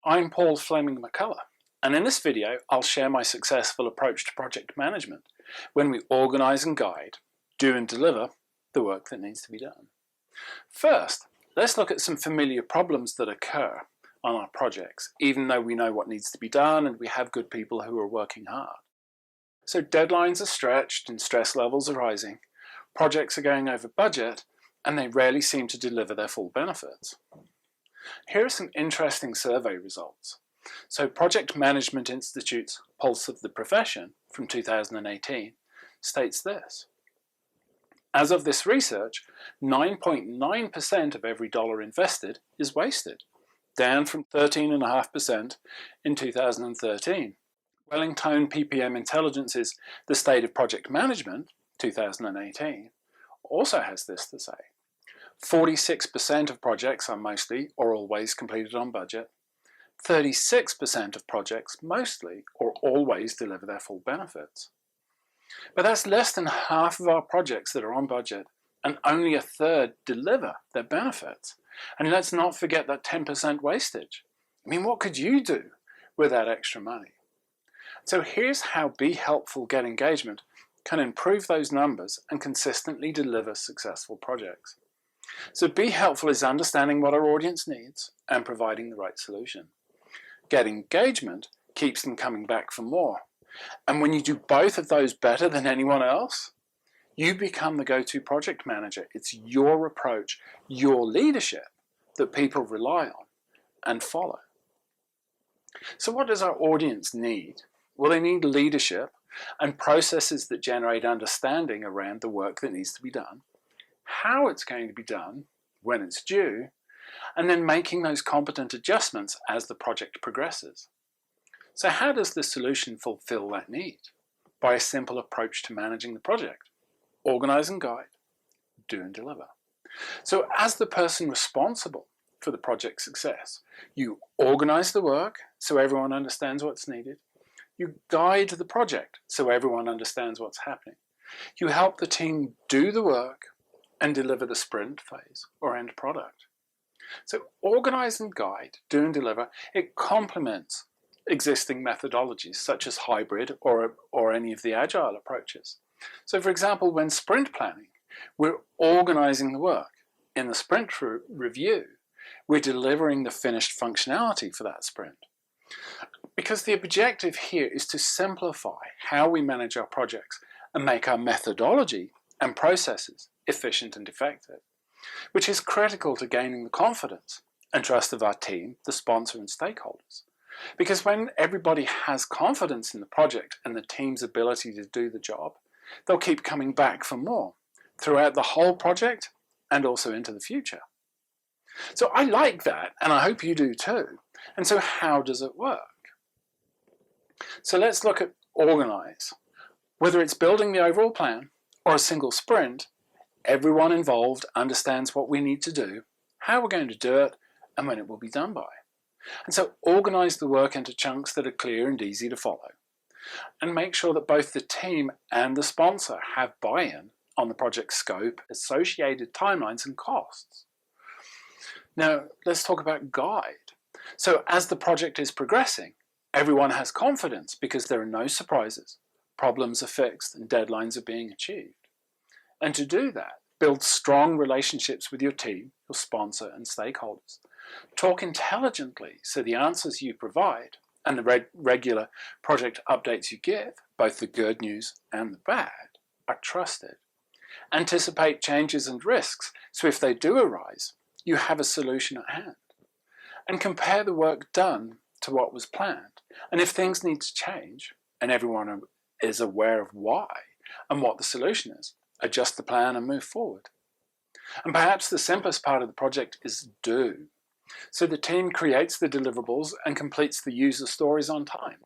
I'm Paul Fleming McCullagh, and in this video I'll share my successful approach to project management when we organise and guide, do and deliver the work that needs to be done. First, let's look at some familiar problems that occur on our projects, even though we know what needs to be done and we have good people who are working hard. So deadlines are stretched and stress levels are rising, projects are going over budget, and they rarely seem to deliver their full benefits. Here are some interesting survey results. So Project Management Institute's Pulse of the Profession from 2018 states this. As of this research, 9.9% of every dollar invested is wasted, down from 13.5% in 2013. Wellington PPM Intelligence's The State of Project Management, 2018, also has this to say. 46% of projects are mostly or always completed on budget. 36% of projects mostly or always deliver their full benefits. But that's less than half of our projects that are on budget, and only a third deliver their benefits. And let's not forget that 10% wastage. I mean, what could you do with that extra money? So here's how Be Helpful, Get Engagement can improve those numbers and consistently deliver successful projects. So Be Helpful is understanding what our audience needs and providing the right solution. Get Engagement keeps them coming back for more. And when you do both of those better than anyone else, you become the go-to project manager. It's your approach, your leadership that people rely on and follow. So what does our audience need? Well, they need leadership and processes that generate understanding around the work that needs to be done, how it's going to be done, when it's due, and then making those competent adjustments as the project progresses. So how does the solution fulfill that need? By a simple approach to managing the project. Organise and guide, do and deliver. So as the person responsible for the project's success, you organise the work so everyone understands what's needed. You guide the project so everyone understands what's happening. You help the team do the work and deliver the sprint phase or end product. So organize and guide, do and deliver, it complements existing methodologies such as hybrid or any of the agile approaches. So for example, when sprint planning, we're organizing the work. In the sprint review, we're delivering the finished functionality for that sprint. Because the objective here is to simplify how we manage our projects and make our methodology and processes efficient and effective, which is critical to gaining the confidence and trust of our team, the sponsor and stakeholders. Because when everybody has confidence in the project and the team's ability to do the job, they'll keep coming back for more throughout the whole project and also into the future. So I like that, and I hope you do too. And so how does it work? So let's look at organize. Whether it's building the overall plan or a single sprint, everyone involved understands what we need to do, how we're going to do it, and when it will be done by. And so organize the work into chunks that are clear and easy to follow. And make sure that both the team and the sponsor have buy-in on the project scope, associated timelines and costs. Now, let's talk about guide. So as the project is progressing, everyone has confidence because there are no surprises, problems are fixed, and deadlines are being achieved. And to do that, build strong relationships with your team, your sponsor, and stakeholders. Talk intelligently so the answers you provide and the regular project updates you give, both the good news and the bad, are trusted. Anticipate changes and risks, so if they do arise, you have a solution at hand. And compare the work done to what was planned. And if things need to change, and everyone is aware of why and what the solution is, adjust the plan and move forward. And perhaps the simplest part of the project is do. So the team creates the deliverables and completes the user stories on time.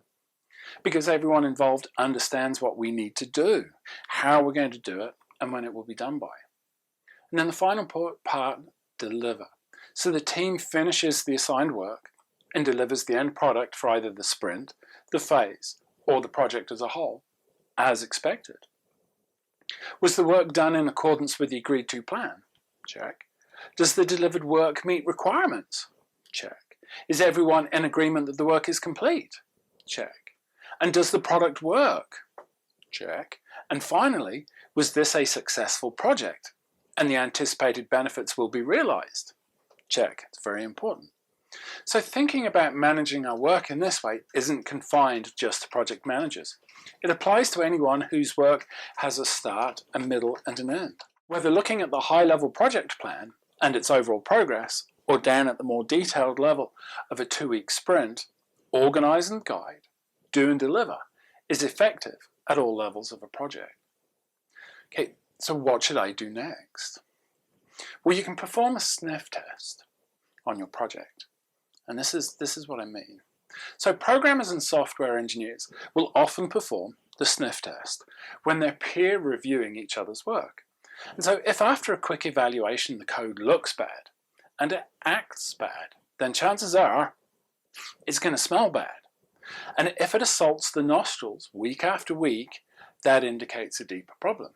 Because everyone involved understands what we need to do, how we're going to do it, and when it will be done by. And then the final part, deliver. So the team finishes the assigned work and delivers the end product for either the sprint, the phase, or the project as a whole, as expected. Was the work done in accordance with the agreed to plan? Check. Does the delivered work meet requirements? Check. Is everyone in agreement that the work is complete? Check. And does the product work? Check. And finally, was this a successful project and the anticipated benefits will be realized? Check. It's very important. So thinking about managing our work in this way isn't confined just to project managers. It applies to anyone whose work has a start, a middle, and an end. Whether looking at the high-level project plan and its overall progress, or down at the more detailed level of a 2-week sprint, organize and guide, do and deliver is effective at all levels of a project. Okay, so what should I do next? Well, you can perform a sniff test on your project. And this is what I mean. So programmers and software engineers will often perform the sniff test when they're peer reviewing each other's work. And so if after a quick evaluation the code looks bad and it acts bad, then chances are it's going to smell bad. And if it assaults the nostrils week after week, that indicates a deeper problem.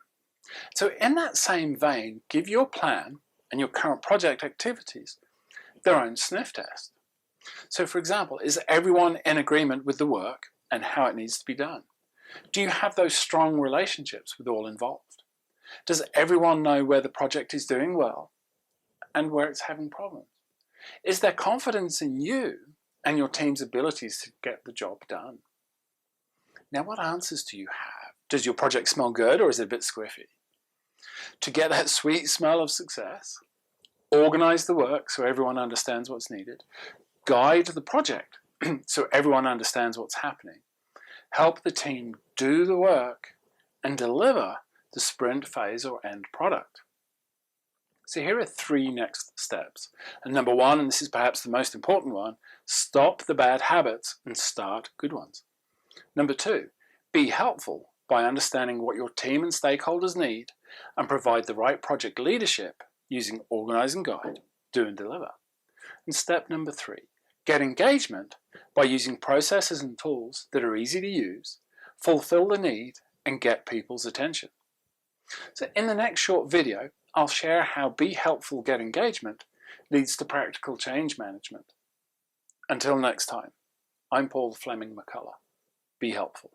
So in that same vein, give your plan and your current project activities their own sniff test. So for example, is everyone in agreement with the work and how it needs to be done? Do you have those strong relationships with all involved? Does everyone know where the project is doing well and where it's having problems? Is there confidence in you and your team's abilities to get the job done? Now, what answers do you have? Does your project smell good or is it a bit squiffy? To get that sweet smell of success, organize the work so everyone understands what's needed. Guide the project so everyone understands what's happening. Help the team do the work and deliver the sprint phase or end product. So here are 3 next steps. And number 1, and this is perhaps the most important one, stop the bad habits and start good ones. Number 2, be helpful by understanding what your team and stakeholders need and provide the right project leadership using organize and guide, do and deliver. And step number 3, get engagement by using processes and tools that are easy to use, fulfill the need, and get people's attention. So in the next short video, I'll share how Be Helpful, Get Engagement leads to practical change management. Until next time, I'm Paul Fleming McCullagh. Be helpful.